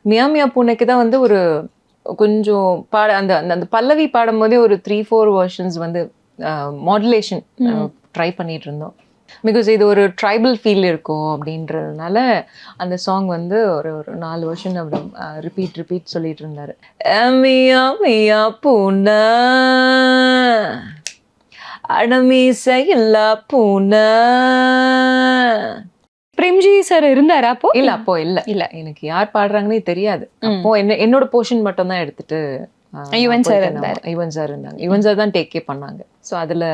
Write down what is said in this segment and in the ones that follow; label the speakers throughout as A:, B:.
A: மியா மியா பூனைக்கு தான் வந்து ஒரு கொஞ்சம் அந்த அந்த பல்லவி பாடும் போதே ஒரு 3-4 வெர்ஷன்ஸ் வந்து மாடுலேஷன் ட்ரை பண்ணிட்டு இருந்தோம். பிகாஸ் இது ஒரு ட்ரைபல் ஃபீல் இருக்கும் அப்படின்றதுனால அந்த சாங் வந்து ஒரு 4 வருஷம் அப்படி ரிப்பீட் சொல்லிட்டு இருந்தாரு. மியா மியா பூனை அடமீசையில்லா பூனை.
B: பிரேம்ஜி சார் இருந்தாரா அப்போ?
A: அப்போ இல்ல எனக்கு யார் பாடுறாங்கன்னே தெரியாது. அப்போ என்னோட போர்ஷன் மட்டும் தான் எடுத்துட்டு
B: யுவன் சார் இருந்தாங்க.
A: யுவன் சார் தான் டேக்கே பண்ணாங்க. ஸோ அதுல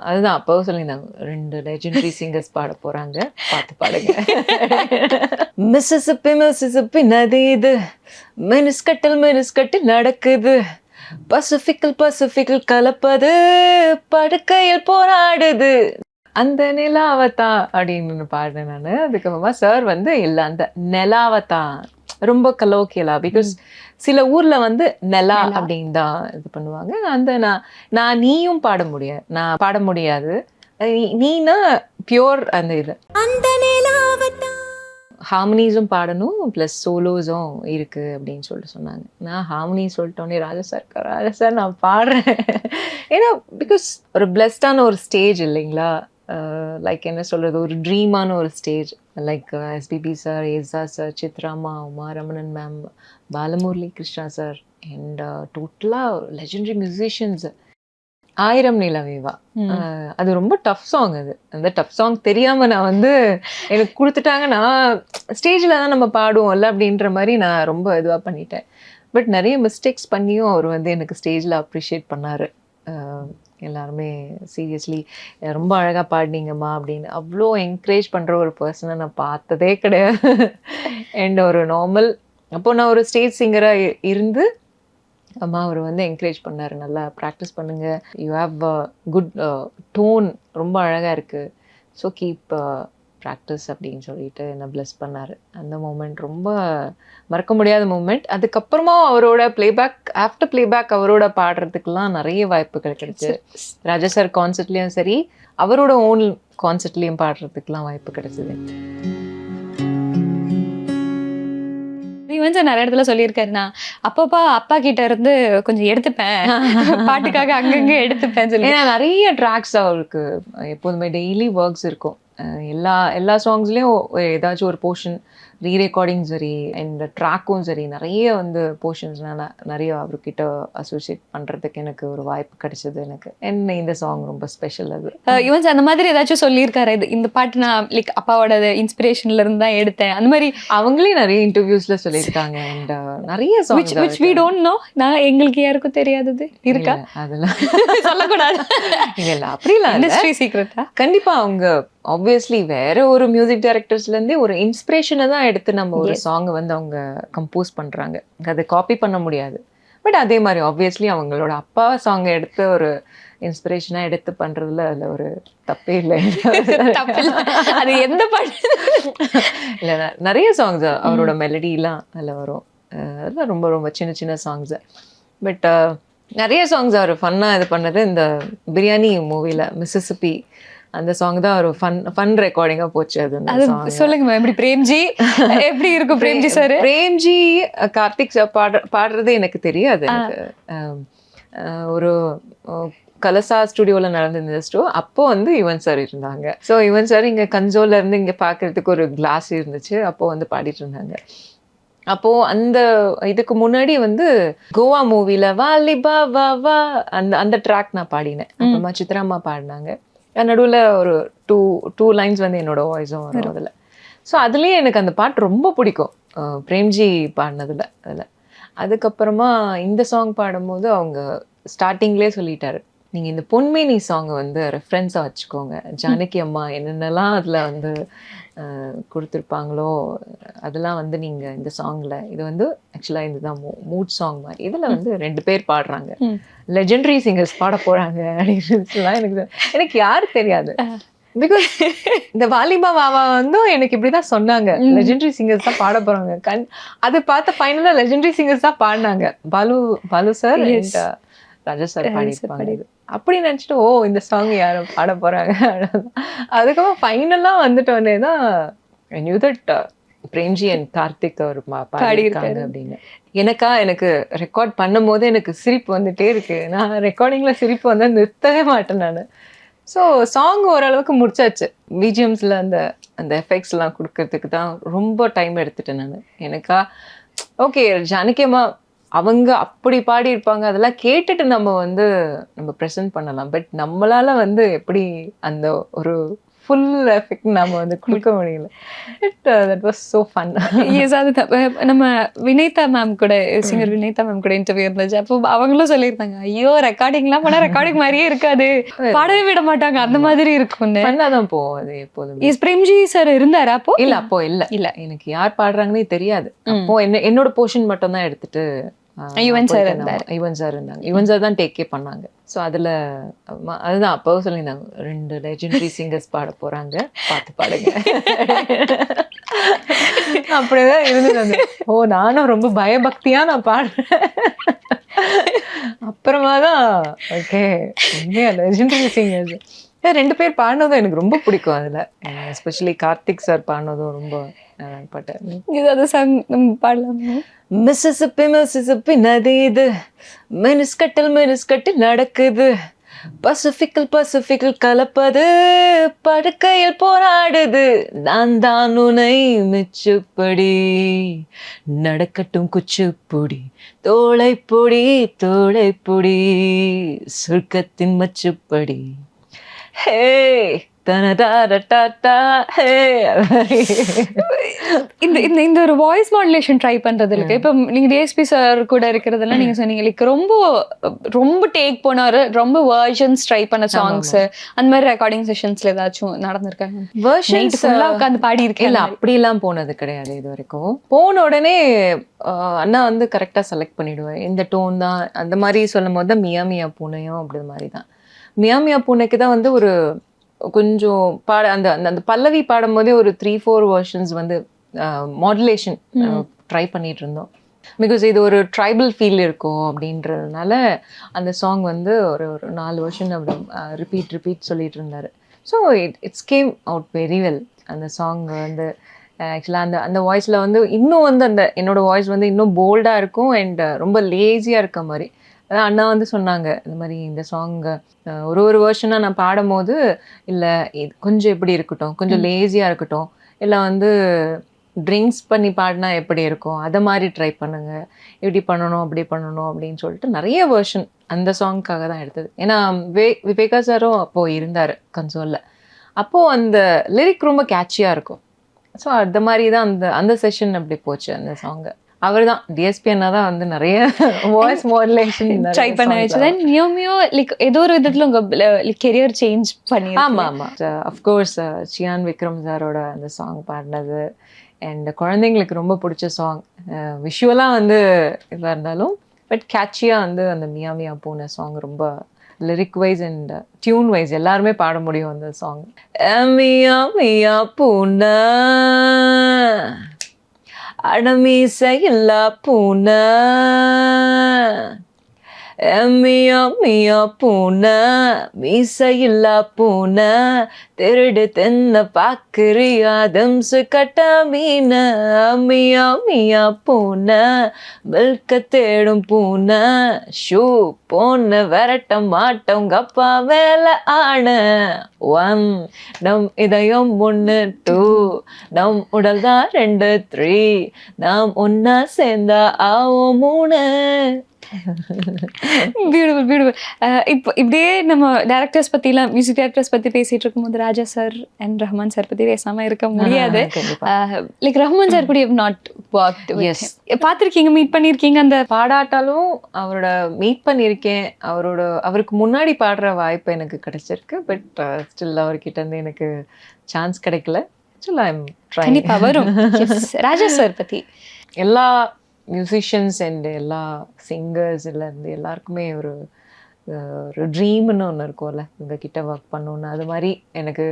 A: அதுதான் அப்போ சொல்லியிருந்தாங்க 2 லெஜெண்டரி சிங்கர்ஸ் பாட போறாங்க, பார்த்து பாடுங்க. மிசிசிப்பி நதி இது மினிஸ்கட்டில் நடக்குது, பசிபிக்கல் கலப்பது படுக்கையில் போராடுது, அந்த நிலாவத்தான் அப்படின்னு பாடுறேன் நான். அதுக்கப்புறமா சார் வந்து இல்லை அந்த நிலாவத்தான் ரொம்ப கலோக்கியலா, பிகாஸ் சில ஊர்ல வந்து நிலா அப்படின்னு தான் இது பண்ணுவாங்க. அந்த நான் நீயும் பாட முடியாது, நீனா பியோர் அந்த இது ஹார்மனிஸும் பாடணும் ப்ளஸ் சோலோஸும் இருக்கு அப்படின்னு சொல்லிட்டு சொன்னாங்க. நான் ஹார்மனி சொல்லிட்டோன்னே ராஜா சார் நான் பாடுறேன். ஏன்னா பிகாஸ் ஒரு பிளஸ்டான ஒரு ஸ்டேஜ் இல்லைங்களா, லைக் என்ன சொல்கிறது, ஒரு ட்ரீமான ஒரு ஸ்டேஜ். லைக் எஸ்பிபி சார், ஏசா சார், சித்ராமா, Uma Ramanan ma'am, Balamurali Krishna sir and டோட்டலாக லெஜெண்டரி மியூசிஷியன்ஸ். 1000 நிலவேவா அது ரொம்ப டஃப் சாங். அது அந்த டஃப் சாங் தெரியாமல் நான் வந்து எனக்கு கொடுத்துட்டாங்க, நான் ஸ்டேஜில் தான் நம்ம பாடுவோம்ல அப்படின்ற மாதிரி நான் ரொம்ப இதுவாக பண்ணிட்டேன். பட் நிறைய மிஸ்டேக்ஸ் பண்ணியும் அவர் வந்து எனக்கு ஸ்டேஜில் அப்ரிஷியேட் பண்ணார். எல்லாருமே சீரியஸ்லி ரொம்ப அழகாக பாடினீங்கம்மா அப்படின்னு அவ்வளோ என்கரேஜ் பண்ணுற ஒரு பர்சனை நான் பார்த்ததே கிடையாது. அண்ட் ஒரு நார்மல் அப்போ நான் ஒரு ஸ்டேஜ் சிங்கராக இருந்து அம்மா அவர் வந்து என்கரேஜ் பண்ணார், நல்லா ப்ராக்டிஸ் பண்ணுங்க, யூ ஹாவ் குட் டோன், ரொம்ப அழகாக இருக்குது, ஸோ கீப் ப்ராக்டிஸ் அப்படின்னு சொல்லிட்டு என்னை பிளஸ் பண்ணார். அந்த மூமெண்ட் ரொம்ப மறக்க முடியாத மூமெண்ட். அதுக்கப்புறமா அவரோட ஆஃப்டர் பிளேபேக் அவரோட பாடுறதுக்கெல்லாம் நிறைய வாய்ப்புகள் கிடைச்சு. ராஜா சார் கான்சர்ட்லேயும் சரி, அவரோட ஓன் கான்சர்ட்லேயும் பாடுறதுக்கெல்லாம் வாய்ப்பு கிடைச்சிது.
B: யுவன் சார் நிறைய இடத்துல சொல்லியிருக்காரு, நான் அப்பா கிட்ட இருந்து கொஞ்சம் எடுத்துப்பேன், பாட்டுக்காக அங்கங்க எடுத்துப்பேன் சொல்லி.
A: ஏன்னா நிறைய ட்ராக்ஸ் அவருக்கு எப்போதுமே டெய்லி ஒர்க்ஸ் இருக்கும். எல்லா சாங்ஸ்லேயும் ஏதாச்சும் ஒரு போர்ஷன் ரீரெக்கார்டிங் சரி அண்ட் ட்ராக்கும் சரி, நிறைய வந்து போர்ஷன்ஸ்னால நிறைய அவர்கிட்ட அசோசியேட் பண்ணுறதுக்கு எனக்கு ஒரு வாய்ப்பு கிடைச்சது. எனக்கு என்ன இந்த சாங் ரொம்ப ஸ்பெஷல். அது
B: யுவன் சார் அந்த மாதிரி ஏதாச்சும் சொல்லியிருக்காரு, இந்த பாட்டு நான் லைக் அப்பாவோட இன்ஸ்பிரேஷன்ல இருந்து தான் எடுத்தேன், அந்த மாதிரி அவங்களே நிறைய இன்டர்வியூஸ்ல சொல்லியிருக்காங்க. அண்ட் நிறைய songs which we don't know, நான் எங்களுக்கு யாருக்கும் தெரியாதது இருக்கா, அதெல்லாம் சொல்லக்கூடாது. இல்ல அப்படிலாம் இண்டஸ்ட்ரி சீக்ரெட்டா.
A: கண்டிப்பா அவங்க ஆப்வியஸ்லி வேற ஒரு மியூசிக் டைரக்டர்ஸ்லேருந்தே ஒரு இன்ஸ்பிரேஷனை தான் எடுத்து நம்ம ஒரு சாங்கை வந்து அவங்க கம்போஸ் பண்ணுறாங்க, அதை காப்பி பண்ண முடியாது. பட் அதே மாதிரி ஆப்வியஸ்லி அவங்களோட அப்பா சாங்கை எடுத்து ஒரு இன்ஸ்பிரேஷனாக எடுத்து பண்ணுறதுல அதில் ஒரு தப்பே இல்லை.
B: அது எந்த பாட்டு
A: இல்லை, நிறைய சாங்ஸ் அவரோட மெலடிலாம் அதில் வரும், அதெல்லாம் ரொம்ப ரொம்ப சின்ன சின்ன சாங்ஸு. பட் நிறைய சாங்ஸ் அவர் ஃபன்னாக இது பண்ணது இந்த பிரியாணி மூவியில் மிசிசிப்பி அந்த சாங் தான் ஒரு ஃபன் ரெக்கார்டிங்கா போச்சு. அது
B: சொல்லுங்க எப்படி பிரேம்ஜி எப்படி இருக்கும்?
A: பிரேம்ஜி கார்த்திக் பாடுறது எனக்கு தெரியாது. எனக்கு ஒரு கலசா ஸ்டுடியோவில் நடந்திருந்த ஸ்டோ அப்போ வந்து யுவன் சார் இருந்தாங்க. ஸோ யுவன் சார் இங்கே கன்சோல்ல இருந்து இங்கே பார்க்கறதுக்கு ஒரு கிளாஸ் இருந்துச்சு, அப்போ வந்து பாடிட்டு இருந்தாங்க. அப்போ அந்த இதுக்கு முன்னாடி வந்து கோவா மூவில வாலிபா வா வா அந்த ட்ராக் நான் பாடினேன். அப்புறமா சித்ராமா பாடினாங்க. நடுவில் ஒரு டூ லைன்ஸ் வந்து என்னோட வாய்ஸும் வரும் அதில். ஸோ அதுலேயே எனக்கு அந்த பாட்டு ரொம்ப பிடிக்கும், பிரேம்ஜி பாடினதில். அதுக்கப்புறமா இந்த சாங் பாடும்போது அவங்க ஸ்டார்டிங்லேயே சொல்லிட்டாரு, நீங்கள் இந்த பொன்மேனி சாங்கை வந்து ரெஃபரன்ஸாக வச்சுக்கோங்க, ஜானகி அம்மா என்னென்னலாம் அதில் வந்து கொடுத்துருப்பாங்களோ அதெல்லாம் வந்து நீங்கள் இந்த சாங்கில் இது வந்து ஆக்சுவலாக இதுதான் மூட் சாங் மாதிரி, இதில் வந்து 2 பேர் பாடுறாங்க, லெஜெண்டரி சிங்கர்ஸ் பாட போகிறாங்க அப்படின்னு எனக்கு யாரும் தெரியாது. பிகாஸ் இந்த வாலிபா வாவா வந்து எனக்கு இப்படிதான் சொன்னாங்க, லெஜெண்டரி சிங்கர்ஸ் தான் பாட போறாங்க. அது பார்த்த ஃபைனலா லெஜெண்டரி சிங்கர்ஸ் தான் பாடினாங்க, பாலு சார் ராஜா சார் பாடியிருப்பாங்க. அப்படி நினைச்சிட்டு ஓ இந்த சாங் யாரும் பாட போறாங்க. அதுக்கப்புறம் ஃபைனலா வந்துட்டோன்னே தான் I knew that Premji and Karthik அவர் பாடியிருக்காங்க அப்படின்னு. எனக்கு ரெக்கார்ட் பண்ணும் போது எனக்கு சிரிப்பு வந்துட்டே இருக்கு. நான் ரெக்கார்டிங்ல சிரிப்பு வந்து நிறுத்தவே மாட்டேன் நான். ஸோ சாங் ஓரளவுக்கு முடிச்சாச்சு. பிஜிஎம்ஸ்ல அந்த எஃபெக்ட்ஸ் எல்லாம் கொடுக்கறதுக்கு தான் ரொம்ப டைம் எடுத்துட்டேன் நான். எனக்கா ஓகே ஜானகியம்மா அவங்க அப்படி பாடி இருப்பாங்க, அதெல்லாம் கேட்டுட்டு நம்ம ப்ரெசென்ட் பண்ணலாம். பட் நம்மளால எப்படி அந்த ஒரு ஃபுல் எஃபெக்ட் நம்ம கொடுக்க முடியல. But that was so fun.
B: Yes, அதுதான் நம்ம வினைதா மேம் கூட, சிங்கர் வினைதா மேம் கூட இன்டர்வியூ இருந்துச்சு. அப்போ அவங்களும் சொல்லியிருந்தாங்க, ஐயோ ரெக்கார்டிங்லாம் பண்ணா ரெக்கார்டிங் மாதிரியே இருக்காது, பாடவே விட மாட்டாங்க, அந்த மாதிரி இருக்கும்னு.
A: பண்ணாதான் போகும் அது எப்போதும்.
B: எஸ், பிரேம்ஜி சார் இருந்தாரு அப்போ?
A: அப்போ இல்ல எனக்கு யார் பாடுறாங்கன்னே தெரியாது. அப்போ என்னோட போர்ஷன் மட்டும் தான் எடுத்துட்டு யுவன் சார் இருந்தாங்க. யுவன் சார் தான் டேக்கே பண்ணாங்க. ஸோ அதில் அதுதான் அப்போ சொல்லியிருந்தாங்க, 2 லெஜெண்டரி சிங்கர்ஸ் பாட போறாங்க, பார்த்து பாடுங்க. அப்படிதான் இருந்தது. ஓ நானும் ரொம்ப பயபக்தியா நான் பாடுறேன். அப்புறமா தான் ஓகே உண்மையா லெஜெண்டரி சிங்கர்ஸ் 2 பேர் பாடினதும் எனக்கு ரொம்ப பிடிக்கும். அதில் எஸ்பெஷலி கார்த்திக் சார் பாடினதும் ரொம்ப பாட்டேன்.
B: ஏதாவது சாங் நம்ம பாடலாமா?
A: மிசிசிப்பி நதி இது, மினிஸ்கட்டில் நடக்குது, பசிபிக்கல் கலப்பது, படுக்கையில் போராடுது, நான் தான் உனை மிச்சுப்படி, நடக்கட்டும் குச்சுப்புடி, தோளைப்பொடி சுருக்கத்தின் மச்சுப்படி, ஹே
B: இந்த ஒரு வாய்ஸ் மாடுலேஷன் ட்ரை பண்றது இருக்கு. இப்போ நீங்க டிஎஸ்பி சார் கூட இருக்கிறதெல்லாம் நீங்க சொன்னீங்க, லைக் ரொம்ப டேக் போனாரு, ரொம்ப வெர்ஷன்ஸ் ட்ரை பண்ண சாங்ஸ், அந்த மாதிரி ரெக்கார்டிங் செஷன்ஸ்ல ஏதாச்சும் நடந்திருக்காங்க?
A: வெர்ஷன்ஸ்
B: உட்காந்து பாடி இருக்கேன்?
A: இல்ல அப்படிலாம் போனது கிடையாது இது வரைக்கும். போன உடனே அண்ணா கரெக்டா செலக்ட் பண்ணிடுவார், இந்த டோன் தான். அந்த மாதிரி சொல்லும் போது தான் மியா மியா பூனையும் அப்படி மாதிரி தான். மியா மியா பூனைக்கு தான் ஒரு கொஞ்சம் அந்த பல்லவி பாடும் போதே ஒரு 3-4 வெர்ஷன்ஸ் மாடுலேஷன் ட்ரை பண்ணிட்டு இருந்தோம். பிகாஸ் இது ஒரு ட்ரைபல் ஃபீல் இருக்கும் அப்படின்றதுனால அந்த சாங் ஒரு 4 வெர்ஷன் அப்படி ரிப்பீட் சொல்லிட்டு இருந்தாரு. So it's came out very well. அந்த சாங் ஆக்சுவலாக அந்த வாய்ஸில் இன்னும் அந்த என்னோட வாய்ஸ் இன்னும் போல்டாக இருக்கும் அண்ட் ரொம்ப லேசியாக இருக்க மாதிரி. அதான் அண்ணா சொன்னாங்க, இந்த மாதிரி இந்த சாங் ஒரு வேர்ஷனாக நான் பாடும் போது இல்லை இது கொஞ்சம் எப்படி இருக்கட்டும், கொஞ்சம் லேசியாக இருக்கட்டும், இல்லை ட்ரிங்க்ஸ் பண்ணி பாடினா எப்படி இருக்கும், அதை மாதிரி ட்ரை பண்ணுங்க, இப்படி பண்ணணும் அப்படி பண்ணணும் அப்படின்னு சொல்லிட்டு நிறைய வேர்ஷன் அந்த சாங்க்காக தான் எடுத்தது. ஏன்னா விவேகா சாரும் அப்போது இருந்தார் கன்சோலில். அப்போது அந்த லிரிக் ரொம்ப கேட்சியாக இருக்கும். ஸோ அந்த மாதிரி தான் அந்த செஷன் அப்படி போச்சு அந்த சாங்கு. அவர் தான் டிஎஸ்பி அண்ணா தான் நிறைய வாய்ஸ் மாடுலேஷன்
B: ட்ரை பண்ண வச்சு தான் மியோ லைக் ஏதோ ஒரு விதத்துல உங்க கெரியர் சேஞ்ச் பண்ணி.
A: ஆமா அஃப்கோர்ஸ் சியான் விக்ரம் சாரோட அந்த சாங் பாடினது அண்ட் குழந்தைங்களுக்கு ரொம்ப பிடிச்ச சாங். விஷுவலாக இதாக இருந்தாலும் பட் கேட்சியாக அந்த மியா மியா பூனை சாங் ரொம்ப lyric wise and tune wise எல்லாருமே பாட முடியும் அந்த சாங். மியா மியா பூனை அடமீசையில்லா பூனை, மியா பூனை மீசையில்லா பூனை, திருடு தென்ன பாக்குறியா தம்சு கட்ட மீன, மியா பூனை மில்க தேடும் பூனை, ஷூ போன விரட்ட மாட்டோம் கப்பா மேல ஆன, 1 நம் இதயம் 1 2 நம் உடல் தான் 2 3 நாம் ஒன்னா சேர்ந்தா ஆவோம் 3.
B: பியூட்டிஃபுல். இப்போ இப்படியே நம்ம டேரக்டர்ஸ் பற்றிலாம், மியூசிக் டேரக்டர்ஸ் பற்றி பேசிகிட்டு இருக்கும்போது ராஜா சார் அண்ட் ரஹ்மான் சார் பற்றி பேசாமல் இருக்க முடியாது. லைக் ரஹ்மான் சார் கூட நாட் ஒர்க்ட். எஸ், பார்த்துருக்கீங்க, மீட் பண்ணியிருக்கீங்க. அந்த
A: பாடாட்டாலும் அவரோட மீட் பண்ணியிருக்கேன். அவருக்கு முன்னாடி பாடுற வாய்ப்பு எனக்கு கிடைச்சிருக்கு. பட் ஸ்டில் அவர்கிட்ட இருந்து எனக்கு சான்ஸ் கிடைக்கல.
B: கண்டிப்பாக வரும். ராஜா சார் பற்றி
A: எல்லா மியூசிஷியன்ஸ் அண்ட் எல்லா சிங்கர்ஸ்லேருந்து எல்லாருக்குமே ஒரு ட்ரீம்னு ஒன்று இருக்கும்ல, இவங்கக்கிட்ட ஒர்க் பண்ணணுன்னு. அது மாதிரி எனக்கு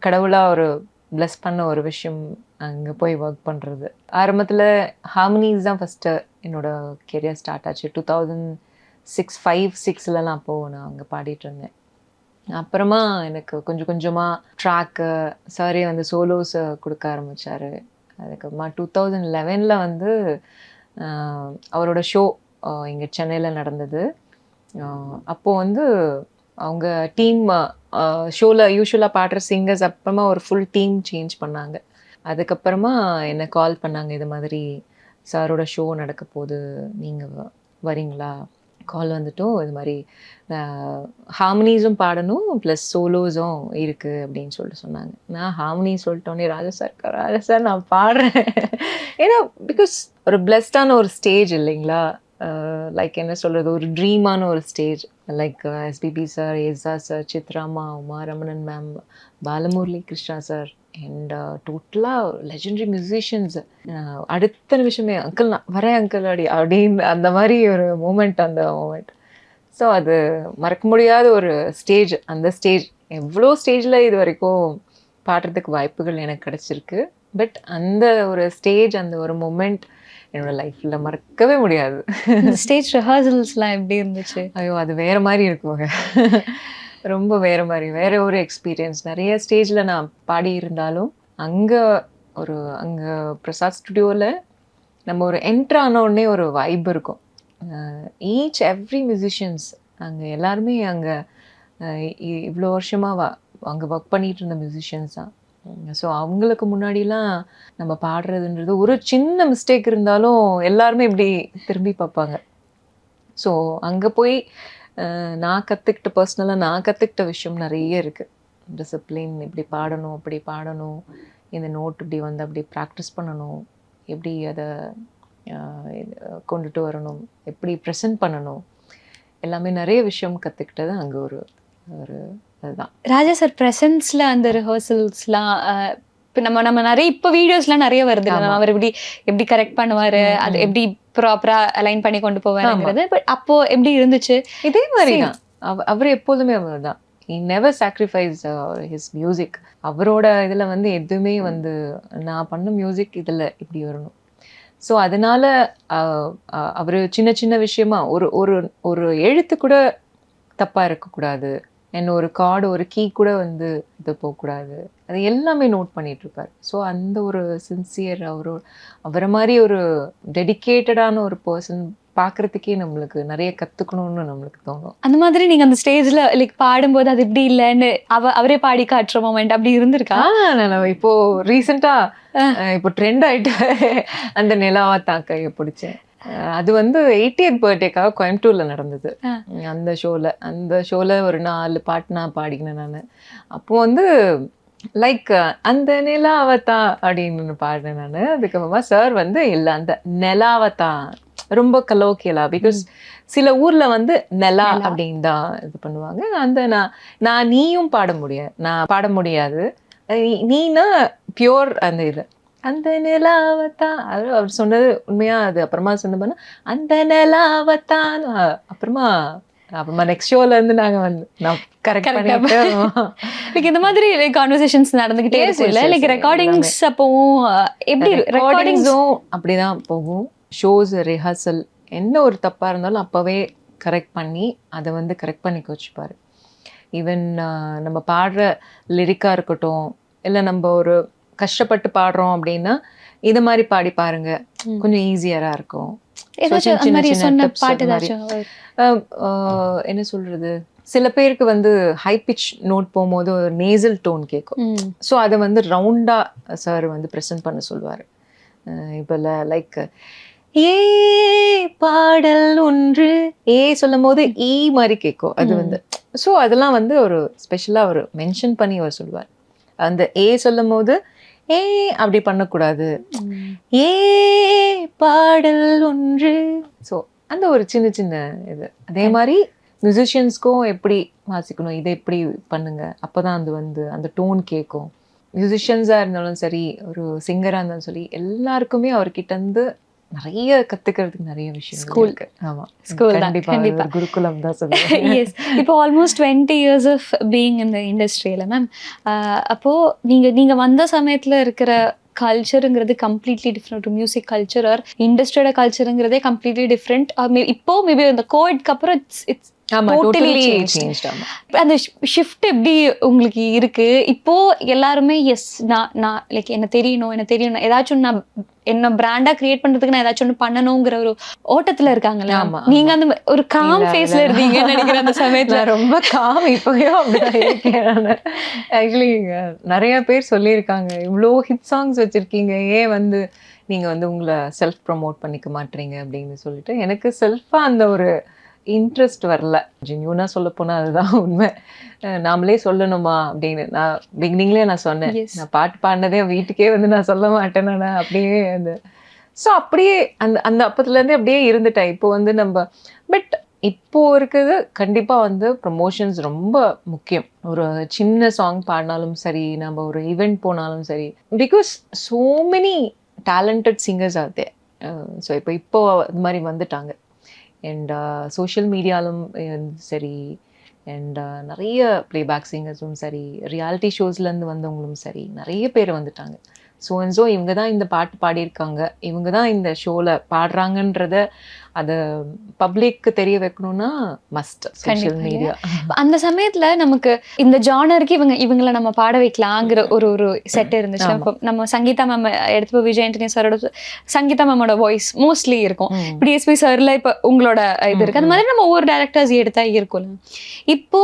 A: கடவுளாக ஒரு பிளஸ் பண்ண ஒரு விஷயம் அங்கே போய் ஒர்க் பண்ணுறது. ஆரம்பத்தில் ஹார்மனிஸ் தான் ஃபஸ்ட்டு என்னோட கெரியர் ஸ்டார்ட் ஆச்சு. 2006-5-6 அப்போது நான் அங்கே பாடிட்டு இருந்தேன். அப்புறமா எனக்கு கொஞ்சம் கொஞ்சமாக ட்ராக்கு சாரே சோலோஸை கொடுக்க ஆரம்பித்தார். அதுக்கப்புறமா 2011 வந்து அவரோட ஷோ இங்கே சென்னையில் நடந்தது. அப்போது வந்து அவங்க டீம் ஷோவில் யூஸ்வலாக பாடுற சிங்கர்ஸ் அப்புறமா ஒரு ஃபுல் டீம் சேஞ்ச் பண்ணாங்க. அதுக்கப்புறமா என்னை கால் பண்ணாங்க, இது மாதிரி சாரோட ஷோ நடக்க போகுது, நீங்கள் வரீங்களா? கால் வந்துட்டும் இது மாதிரி ஹார்மனிஸும் பாடணும் ப்ளஸ் சோலோஸும் இருக்குது அப்படின்னு சொல்லிட்டு சொன்னாங்க. நான் ஹார்மனி சொல்லிட்டோன்னே ராஜா சார் நான் பாடுறேன். ஏன்னா பிகாஸ் ஒரு பிளெஸ்டான ஒரு ஸ்டேஜ் இல்லைங்களா, லைக் என்ன சொல்கிறது, ஒரு ட்ரீமான ஒரு ஸ்டேஜ். லைக் எஸ்பிபி சார், ஏசா சார், சித்ராமா, Uma Ramanan ma'am, Balamurali Krishna sir and டோட்டலாக லெஜெண்டரி மியூசிஷியன்ஸ். அடுத்த நிமிஷமே அங்கிள் நான் வரேன் அங்கிள் அப்படின்னு அந்த மாதிரி ஒரு மூமெண்ட், அந்த மூமெண்ட். ஸோ அது மறக்க முடியாத ஒரு ஸ்டேஜ். அந்த ஸ்டேஜ் எவ்வளோ ஸ்டேஜில் இது வரைக்கும் பாடுறதுக்கு வாய்ப்புகள் எனக்கு கிடச்சிருக்கு. பட் அந்த ஒரு ஸ்டேஜ், அந்த ஒரு மூமெண்ட் என்னோட லைஃப்பில் மறக்கவே முடியாது.
B: ஸ்டேஜ் ரிஹர்சல்ஸ்லாம் எப்படி இருந்துச்சு?
A: ஐயோ, அது வேறு மாதிரி இருக்குங்க. ரொம்ப வேறு மாதிரி, வேறு ஒரு எக்ஸ்பீரியன்ஸ். நிறைய ஸ்டேஜில் நான் பாடி இருந்தாலும் அங்கே பிரசாத் ஸ்டுடியோவில் நம்ம ஒரு என்ட்ரு ஆனோடனே ஒரு வைப் இருக்கும். ஈச் எவ்ரி மியூசிஷியன்ஸ் அங்கே எல்லாருமே அங்கே இவ்வளோ வருஷமாக அங்கே ஒர்க் பண்ணிகிட்டு இருந்த மியூசிஷியன்ஸ் தான். ஸோ அவங்களுக்கு முன்னாடிலாம் நம்ம பாடுறதுன்றது ஒரு சின்ன மிஸ்டேக் இருந்தாலும் எல்லாருமே இப்படி திரும்பி பார்ப்பாங்க. ஸோ அங்கே போய் நான் கற்றுக்கிட்ட விஷயம் நிறைய இருக்குது. டிசிப்ளின், இப்படி பாடணும், அப்படி பாடணும், இந்த நோட் இப்படி வந்து அப்படி ப்ராக்டிஸ் பண்ணணும், எப்படி அதை கொண்டுட்டு வரணும், எப்படி ப்ரெசென்ட் பண்ணணும், எல்லாமே நிறைய விஷயம் கற்றுக்கிட்டது அங்கே ஒரு அதுதான்.
B: ராஜா சார் ப்ரெசன்ஸில் அந்த ரிஹர்சல்ஸ்லாம் இப்போ நம்ம நிறைய இப்போ வீடியோஸ்லாம் நிறைய வருது, அவர் எப்படி கரெக்ட் பண்ணுவார், அது எப்படி ப்ராப்பராக அலைன் பண்ணி கொண்டு போவாருங்கிறது. பட் அப்போது எப்படி இருந்துச்சு?
A: இதே மாதிரி தான். அவர் எப்போதுமே அவர் தான். he never sacrificed his music. அவரோட இதில் வந்து எதுவுமே வந்து நான் பண்ண மியூசிக் இதில் இப்படி வரணும். ஸோ அதனால அவர் சின்ன சின்ன விஷயமா ஒரு எழுத்து கூட தப்பாக இருக்கக்கூடாது, என்ன ஒரு கார்டு, ஒரு கீ கூட வந்து இது போகக்கூடாது, அது எல்லாமே நோட் பண்ணிட்டு இருப்பார். ஸோ அந்த ஒரு சின்சியர், அவரை மாதிரி ஒரு டெடிக்கேட்டடான ஒரு பர்சன் பார்க்குறதுக்கே நம்மளுக்கு நிறைய கற்றுக்கணும்னு நம்மளுக்கு தோணும்.
B: அந்த மாதிரி நீங்கள் அந்த ஸ்டேஜில் லைக் பாடும்போது அது இப்படி இல்லைன்னு அவரே பாடி காட்டுற மொமெண்ட் அப்படி இருந்திருக்கா?
A: நான் இப்போது ரீசெண்டாக இப்போ ட்ரெண்ட் ஆகிட்டு அந்த நிலாவா தாக்கையை பிடிச்சேன். அது வந்து 80th பர்த்டேக்காக கோயம்புத்தூரில் நடந்தது. அந்த ஷோவில் ஒரு 4 பாட்டு நான் பாடிக்கினேன் நான். அப்போது வந்து லைக் அந்த நிலாவத்தா அப்படின்னு பாடினேன் நான். அதுக்கப்புறமா சார் வந்து இல்லை அந்த நிலாவத்தா ரொம்ப கலோக்கியலா, பிகாஸ் சில ஊர்ல வந்து நிலா அப்படின்னு தான் இது பண்ணுவாங்க. அந்த நான் நீயும் நான் பாட முடியாது, நீனா பியோர் அந்த இது அந்த நிலாவத்தான். அது அவர் சொன்னது உண்மையா. அது அப்புறமா சொன்ன அந்த நிலாவத்தான். அப்புறமா நெக்ஸ்ட் ஷோல இருந்து நாங்க வந்து நான் கரெக்ட்
B: லைக் இந்த மாதிரி கான்வர்சேஷன்ஸ் நடந்துகிட்டே இருக்குல்ல, லைக் ரெக்கார்டிங்ஸ் அப்பவும் எப்படி
A: ரெக்கார்டிங்ஸும் அப்படிதான் போகும். ஷோஸ், ரிஹர்சல் என்ன ஒரு தப்பாக இருந்தாலும் அப்போவே கரெக்ட் பண்ணி அதை வந்து கரெக்ட் பண்ணிக்க வச்சுப்பார். ஈவன் நம்ம பாடுற லிரிக்காக இருக்கட்டும், இல்லை நம்ம ஒரு கஷ்டப்பட்டு பாடுறோம் அப்படின்னா இது மாதிரி பாடி பாருங்க, கொஞ்சம் ஈஸியராக இருக்கும். என்ன சொல்றது, சில பேருக்கு வந்து ஹை பிச் நோட் போகும்போது ஒரு நேசல் டோன் கேட்கும். ஸோ அதை வந்து ரவுண்டாக சார் வந்து ப்ரெசென்ட் பண்ண சொல்லுவார். இப்போ லைக் ஏ பாடல் ஒன்று ஏ சொல்லும் போது ஈ மாதிரி கேட்கும் அது வந்து. ஸோ அதெல்லாம் வந்து ஒரு ஸ்பெஷலாக அவர் மென்ஷன் பண்ணி அவர் சொல்லுவார். அந்த ஏ சொல்லும் போது ஏ அப்படி பண்ணக்கூடாது, ஏ பாடல் ஒன்று. ஸோ அந்த ஒரு சின்ன சின்ன இது. அதே மாதிரி மியூசிஷியன்ஸ்க்கும் எப்படி வாசிக்கணும், இதை எப்படி பண்ணுங்க, அப்போதான் அது வந்து அந்த டோன் கேட்கும். மியூசிஷியன்ஸாக இருந்தாலும் சரி, ஒரு சிங்கராக இருந்தாலும் சரி, எல்லாருக்குமே அவர்கிட்ட இருந்து நிறைய கத்துக்கிறதுக்கு நிறைய விஷயம்.
B: ஸ்கூல்
A: கண்டிப்பா குருகுலம் தான் சொல்லுவேன்.
B: எஸ். இப்போ ஆல்மோஸ்ட் 20 years ஆஃப் பீயிங் இந்த இண்டஸ்ட்ரியில மேம், அப்போ நீங்க வந்த சமயத்துல இருக்கிற கல்ச்சருங்கிறது completely different. Music culture or இண்டஸ்ட்ரியோட கல்ச்சருங்கிறதே கம்ப்ளீட்லி டிஃப்ரெண்ட். இப்போ மேபி இந்த கோவிட்க்கு அப்புறம் இட்ஸ்
A: ஆமா
B: Totally
A: டோட்டலி
B: changed.
A: சேஞ்ச். ஆமா
B: அந்த ஷிஃப்ட் எப்படி உங்களுக்கு இருக்கு இப்போ? எல்லாருமே எஸ் நான் லைக் என்ன தெரியணும் ஏதாச்சும் நான் என்ன பிராண்டா கிரியேட் பண்றதுக்கு நான் ஏதாச்சும் ஒன்று பண்ணணுங்கிற ஒரு ஓட்டத்துல இருக்காங்கல்ல.
A: ஆமா,
B: நீங்க
A: ஆமா.
B: அந்த ஒரு காம்
A: இல்ல,
B: ஃபேஸ்ல
A: இல்ல.
B: இருந்தீங்கன்னு நினைக்கிறேன் அந்த சமயத்துல.
A: நான் ரொம்ப காம் இப்பயும் அப்படிதான் இருக்கேன் நான். ஆக்சுவலி நிறைய பேர் சொல்லியிருக்காங்க, இவ்வளோ ஹிட் சாங்ஸ் வச்சிருக்கீங்க, ஏன் வந்து நீங்க வந்து உங்களை செல்ஃப் ப்ரமோட் பண்ணிக்க மாட்டீங்க அப்படின்னு சொல்லிட்டு. எனக்கு செல்ஃபா அந்த ஒரு இன்ட்ரெஸ்ட் வரல. ஜென்யூனா சொல்ல போனா அதுதான் உண்மை. நாமளே சொல்லணுமா அப்படின்னு நான் பிகினிங்லேயே நான் சொன்னேன்.
B: Yes.
A: நான் பாட்டு பாடினதே வீட்டுக்கே வந்து நான் சொல்ல மாட்டேன் நான் அப்படியே அந்த. ஸோ அப்படியே அந்த அந்த அப்பத்துலேருந்தே அப்படியே இருந்துட்டேன். இப்போ வந்து நம்ம பட் இப்போ இருக்குது கண்டிப்பாக வந்து ப்ரமோஷன்ஸ் ரொம்ப முக்கியம். ஒரு சின்ன சாங் பாடினாலும் சரி, நம்ம ஒரு ஈவெண்ட் போனாலும் சரி, because so many talented singers are there. So இப்போ அது மாதிரி வந்துட்டாங்க. அண்ட் சோஷியல் மீடியாலும் சரி, அண்ட் நிறைய ப்ளேபேக் சிங்கர்ஸும் சரி, ரியாலிட்டி ஷோஸ்லேருந்து வந்தவங்களும் சரி, நிறைய பேர் வந்துட்டாங்க. ஸோ இவங்க தான் இந்த பாட்டு பாடியிருக்காங்க, இவங்க தான் இந்த ஷோவில் பாடுறாங்கன்றத அதை பப்ளிக்கு தெரிய வைக்கணும்னா மஸ்ட் சோஷியல் மீடியா.
B: அந்த சமயத்துல நமக்கு இந்த ஜானருக்கு இவங்களை நம்ம பாட வைக்கலாங்கிற ஒரு செட் இருந்துச்சு. இப்போ நம்ம சங்கீதா மேம் எடுத்து விஜய் ஆண்டனி சாரோட சங்கீதா மேமோட வாய்ஸ் மோஸ்ட்லி இருக்கும். இப்படி எஸ்பி சார்ல இப்போ உங்களோட இது இருக்கு. அந்த மாதிரி நம்ம ஒவ்வொரு டேரக்டர்ஸ் எடுத்தா இருக்கும். இப்போ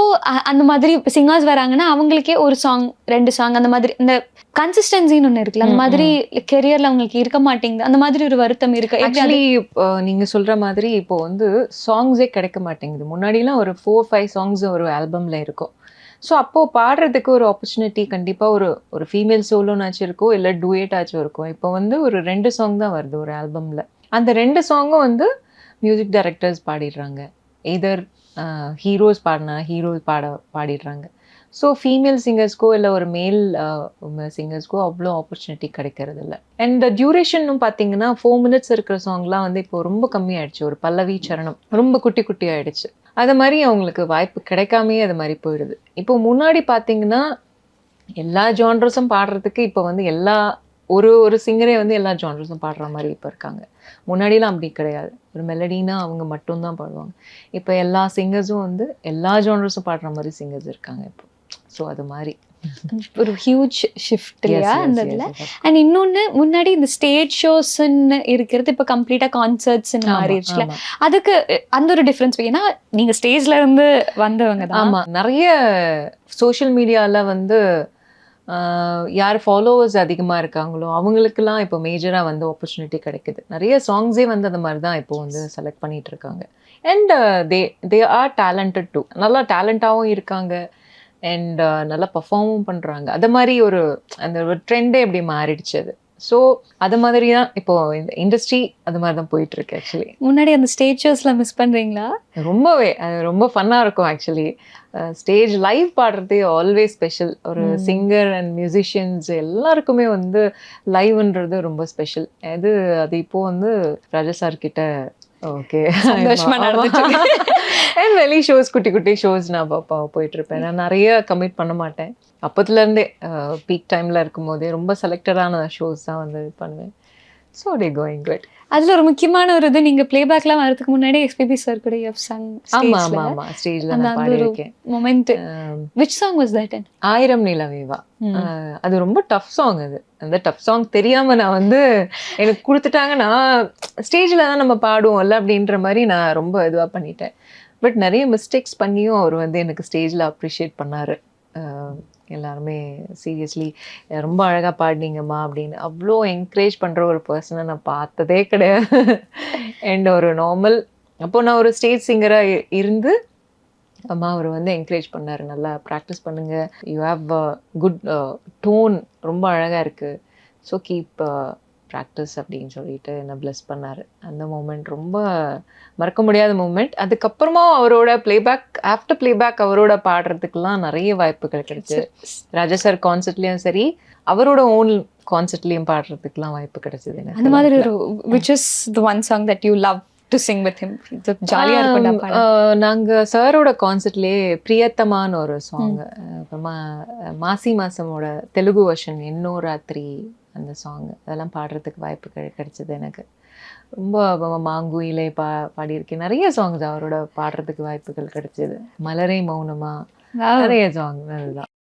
B: அந்த மாதிரி சிங்கர்ஸ் வராங்கன்னா அவங்களுக்கே ஒரு சாங் 2 சாங் அந்த மாதிரி இந்த கன்சிஸ்டன்சின்னு ஒன்று இருக்குல்ல, அந்த மாதிரி கெரியர்ல அவங்களுக்கு இருக்க மாட்டேங்குது. அந்த மாதிரி ஒரு வருத்தம் இருக்கு.
A: ஆக்சுவலி நீங்க சொல்ற மாதிரி இப்போ வந்து சாங்ஸே கிடைக்க மாட்டேங்குது. முன்னாடிலாம் ஒரு 4-5 சாங்ஸ் ஒரு ஆல்பம்ல இருக்கும். ஸோ அப்போது பாடுறதுக்கு ஒரு ஆப்பர்ச்சுனிட்டி கண்டிப்பாக ஒரு ஃபீமேல் சோலோனாச்சும் இருக்கும், இல்லை டூயட் ஆச்சும் இருக்கும். இப்போ வந்து ஒரு 2 சாங் தான் வருது ஒரு ஆல்பமில். அந்த 2 சாங்கும் வந்து மியூசிக் டைரக்டர்ஸ் பாடிடுறாங்க, எதர் ஹீரோஸ் பாடினா ஹீரோஸ் பாடிடுறாங்க. ஸோ ஃபீமேல் சிங்கர்ஸ்க்கோ இல்லை ஒரு மேல் சிங்கர்ஸ்க்கோ அவ்வளோ ஆப்பர்ச்சுனிட்டி கிடைக்கிறது இல்லை. அண்ட் டியூரேஷன் பார்த்தீங்கன்னா 4 minutes இருக்கிற சாங்லாம் வந்து இப்போ ரொம்ப கம்மியாயிடுச்சு. ஒரு பல்லவி சரணம் ரொம்ப குட்டி குட்டி ஆயிடுச்சு. அது மாதிரி அவங்களுக்கு வாய்ப்பு கிடைக்காமே அது மாதிரி போயிடுது. இப்போ முன்னாடி பார்த்தீங்கன்னா எல்லா ஜான்ரஸும் பாடுறதுக்கு இப்போ வந்து ஒரு சிங்கரே வந்து எல்லா ஜான்ரஸும் பாடுற மாதிரி இப்போ இருக்காங்க. முன்னாடிலாம் அப்படி கிடையாது. ஒரு மெலடினா அவங்க மட்டும்தான் பாடுவாங்க. இப்போ எல்லா சிங்கர்ஸும் வந்து எல்லா ஜான்ரஸும் பாடுற மாதிரி சிங்கர்ஸ் இருக்காங்க இப்போ. ஸோ அது மாதிரி
B: ஒரு ஹியூஜ் ஷிஃப்ட் இல்லையா அந்த இதில். அண்ட் இன்னொன்று, முன்னாடி இந்த ஸ்டேஜ் ஷோஸ்ன்னு இருக்கிறது இப்போ கம்ப்ளீட்டாக கான்சர்ட்ஸ்ன்னு மாறிடுச்சுல. அதுக்கு அந்த ஒரு டிஃப்ரென்ஸ். ஏன்னா நீங்கள் ஸ்டேஜ்ல இருந்து வந்தவங்க தான்.
A: ஆமாம், நிறைய சோஷியல் மீடியாவில் வந்து யார் ஃபாலோவர்ஸ் அதிகமாக இருக்காங்களோ அவங்களுக்கெல்லாம் இப்போ மேஜராக வந்து ஆப்பர்ச்சுனிட்டி கிடைக்குது. நிறைய சாங்ஸே வந்து அந்த மாதிரி தான் இப்போ வந்து செலக்ட் பண்ணிட்டு இருக்காங்க. And they are talented too. நல்லா டேலண்டாகவும் இருக்காங்க அண்ட் நல்லா பர்ஃபார்மும் பண்ணுறாங்க. அது மாதிரி அந்த ஒரு ட்ரெண்டே எப்படி மாறிடுச்சு அது. ஸோ அது மாதிரி தான் இப்போ இந்த இண்டஸ்ட்ரி அது மாதிரி தான் போயிட்டு இருக்கு. ஆக்சுவலி
B: முன்னாடி அந்த ஸ்டேஜ் ஷோஸ்லாம் மிஸ் பண்ணுறீங்களா?
A: ரொம்பவே, அது ரொம்ப ஃபன்னாக இருக்கும். ஆக்சுவலி ஸ்டேஜ் லைவ் பாடுறதே ஆல்வேஸ் ஸ்பெஷல். ஒரு சிங்கர் அண்ட் மியூசிஷியன்ஸ் எல்லாருக்குமே வந்து லைவ்ன்றது ரொம்ப ஸ்பெஷல். அது இப்போ வந்து ராஜா சார் கிட்ட ஓகே அண்ட் வெளி ஷோஸ், குட்டி குட்டி ஷோஸ் நான் போயிட்டு இருப்பேன். நான் நிறைய கமிட் பண்ண மாட்டேன். அப்போத்துலேருந்தே பீக் டைமில் இருக்கும் போதே ரொம்ப செலக்டடான ஷோஸ் தான் வந்து பண்ணுவேன். So day going good.
B: அதில் ஒரு முக்கியமான ஒரு இது, நீங்கள் பிளேபேக்லாம் வரதுக்கு முன்னாடி எஸ்பிபி சார் கூட சங்.
A: ஆமாம் ஆமாம், ஸ்டேஜில் நான் பாடியிருக்கேன்.
B: Moment. Which song was that?
A: ஆயிரம் நிலவேவா. அது ரொம்ப டஃப் சாங். அது அந்த டஃப் சாங் தெரியாமல் நான் வந்து எனக்கு கொடுத்துட்டாங்க, நான் ஸ்டேஜில் தான் நம்ம பாடுவோம்ல அப்படின்ற மாதிரி நான் ரொம்ப இதுவாக பண்ணிட்டேன். பட் நிறைய மிஸ்டேக்ஸ் பண்ணியும் அவர் வந்து எனக்கு ஸ்டேஜில் அப்ரிஷியேட் பண்ணார். எல்லாருமே சீரியஸ்லி ரொம்ப அழகாக பாடினீங்கம்மா அப்படின்னு அவ்வளோ என்கரேஜ் பண்ணுற ஒரு பர்சனை நான் பார்த்ததே கிடையாது. அண்ட் ஒரு நார்மல் அப்போது நான் ஒரு ஸ்டேஜ் சிங்கராக இருந்து அம்மா அவர் வந்து என்கரேஜ் பண்ணார், நல்லா ப்ராக்டிஸ் பண்ணுங்கள், யூ ஹாவ் குட் டோன், ரொம்ப அழகாக இருக்குது, ஸோ கீப் ப்ராக்டிஸ் அப்படின்னு சொல்லிட்டு என்னை பிளஸ் பண்ணார். அந்த மூமெண்ட் ரொம்ப மறக்க முடியாத மூமெண்ட். அதுக்கப்புறமா அவரோட ஆஃப்டர் பிளேபேக் அவரோட பாடுறதுக்கெல்லாம் நிறைய வாய்ப்புகள் கிடைச்சு. ராஜா சார் கான்சர்ட்லேயும் சரி, அவரோட ஓன் கான்சர்ட்லேயும் பாடுறதுக்கெல்லாம் வாய்ப்பு கிடைச்சது எனக்கு.
B: அந்த மாதிரி ஒரு which is the one song that you love to sing with him? ஜாலியா இருக்கும்.
A: நாங்கள் சாரோட கான்சர்ட்லேயே பிரியத்தமான ஒரு சாங், அப்புறமா மாசி மாசமோட தெலுங்கு வெர்ஷன் என்னோ ராத்திரி, அந்த சாங் அதெல்லாம் பாடுறதுக்கு வாய்ப்பு கிடைச்சது எனக்கு. ரொம்ப மாங்குயிலே பாடியிருக்கேன். நிறைய சாங்ஸ் அவரோட பாடுறதுக்கு வாய்ப்புகள் கிடைச்சது. மலரே மௌனமா, நிறைய சாங் அதுதான்.